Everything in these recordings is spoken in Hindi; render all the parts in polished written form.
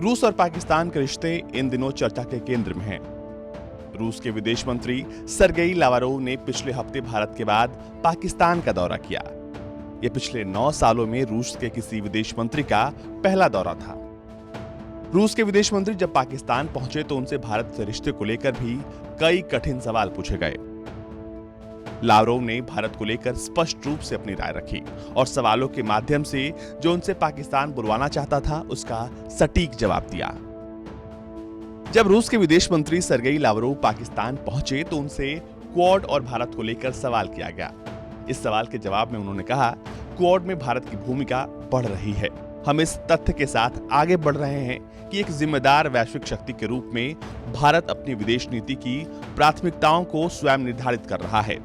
रूस और पाकिस्तान के रिश्ते इन दिनों चर्चा के केंद्र में हैं। रूस के विदेश मंत्री सरगेई लावरोव ने पिछले हफ्ते भारत के बाद पाकिस्तान का दौरा किया। यह पिछले 9 सालों में रूस के किसी विदेश मंत्री का पहला दौरा था। रूस के विदेश मंत्री जब पाकिस्तान पहुंचे तो उनसे भारत से रिश्ते को लेकर भी कई कठिन सवाल पूछे गए। लावरोव ने भारत को लेकर स्पष्ट रूप से अपनी राय रखी और सवालों के माध्यम से जो उनसे पाकिस्तान बुलवाना चाहता था उसका सटीक जवाब दिया। जब रूस के विदेश मंत्री सरगेई लावरोव पाकिस्तान पहुंचे तो उनसे क्वाड और भारत को लेकर सवाल किया गया। इस सवाल के जवाब में उन्होंने कहा, क्वाड में भारत की भूमिका बढ़ रही है। हम इस तथ्य के साथ आगे बढ़ रहे हैं कि एक जिम्मेदार वैश्विक शक्ति के रूप में भारत अपनी विदेश नीति की प्राथमिकताओं को स्वयं निर्धारित कर रहा है।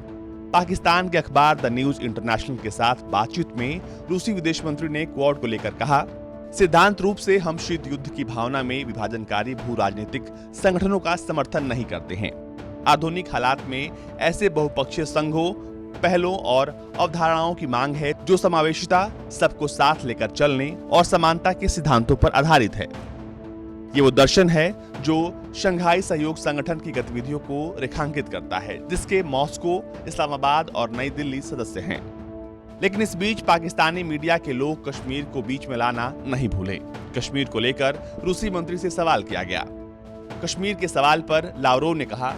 पाकिस्तान के अखबार द न्यूज इंटरनेशनल के साथ बातचीत में रूसी विदेश मंत्री ने क्वाड को लेकर कहा, सिद्धांत रूप से हम शीत युद्ध की भावना में विभाजनकारी भू राजनीतिक संगठनों का समर्थन नहीं करते हैं। आधुनिक हालात में ऐसे बहुपक्षीय संघों, पहलों और अवधारणाओं की मांग है जो समावेशिता, सबको साथ लेकर चलने और समानता के सिद्धांतों पर आधारित है। ये वो दर्शन है जो शंघाई सहयोग संगठन की गतिविधियों को रेखांकित करता है, जिसके मॉस्को, इस्लामाबाद और नई दिल्ली सदस्य हैं। लेकिन इस बीच पाकिस्तानी मीडिया के लोग कश्मीर को बीच में लाना नहीं भूले। कश्मीर को लेकर रूसी मंत्री से सवाल किया गया। कश्मीर के सवाल पर लावरोव ने कहा,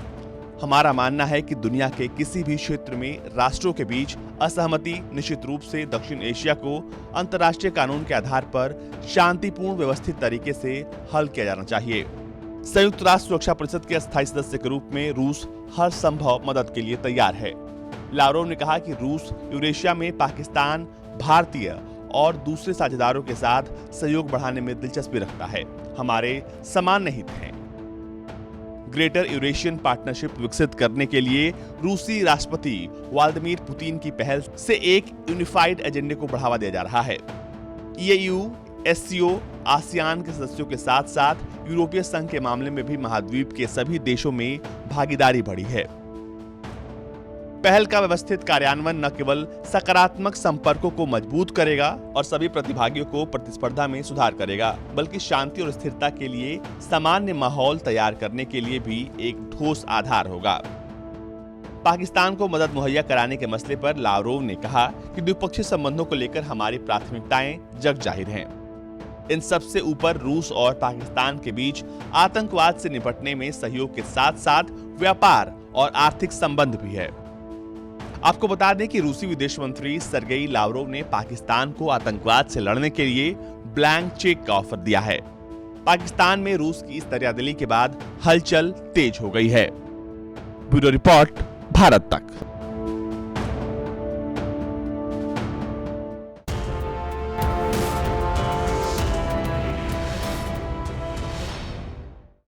हमारा मानना है कि दुनिया के किसी भी क्षेत्र में राष्ट्रों के बीच असहमति निश्चित रूप से दक्षिण एशिया को अंतर्राष्ट्रीय कानून के आधार पर शांतिपूर्ण व्यवस्थित तरीके से हल किया जाना चाहिए। संयुक्त राष्ट्र सुरक्षा परिषद के अस्थायी सदस्य के रूप में रूस हर संभव मदद के लिए तैयार है। लावरोव ने कहा कि रूस यूरेशिया में पाकिस्तान, भारतीय और दूसरे साझेदारों के साथ सहयोग बढ़ाने में दिलचस्पी रखता है। हमारे सामान्य हित हैं। ग्रेटर यूरेशियन पार्टनरशिप विकसित करने के लिए रूसी राष्ट्रपति व्लादिमीर पुतिन की पहल से एक यूनिफाइड एजेंडे को बढ़ावा दिया जा रहा है। ईयू, एससीओ, आसियान के सदस्यों के साथ साथ यूरोपीय संघ के मामले में भी महाद्वीप के सभी देशों में भागीदारी बढ़ी है। पहल का व्यवस्थित कार्यान्वयन न केवल सकारात्मक संपर्कों को मजबूत करेगा और सभी प्रतिभागियों को प्रतिस्पर्धा में सुधार करेगा, बल्कि शांति और स्थिरता के लिए सामान्य माहौल तैयार करने के लिए भी एक ठोस आधार होगा। पाकिस्तान को मदद मुहैया कराने के मसले पर लावरोव ने कहा कि द्विपक्षीय संबंधों को लेकर हमारी प्राथमिकताएं जग जाहिर हैं। इन सबसे ऊपर रूस और पाकिस्तान के बीच आतंकवाद से निपटने में सहयोग के साथ साथ व्यापार और आर्थिक संबंध भी है। आपको बता दें कि रूसी विदेश मंत्री सरगेई लावरोव ने पाकिस्तान को आतंकवाद से लड़ने के लिए ब्लैंक चेक का ऑफर दिया है। पाकिस्तान में रूस की इस दरियादिली के बाद हलचल तेज हो गई है। ब्यूरो रिपोर्ट, भारत तक।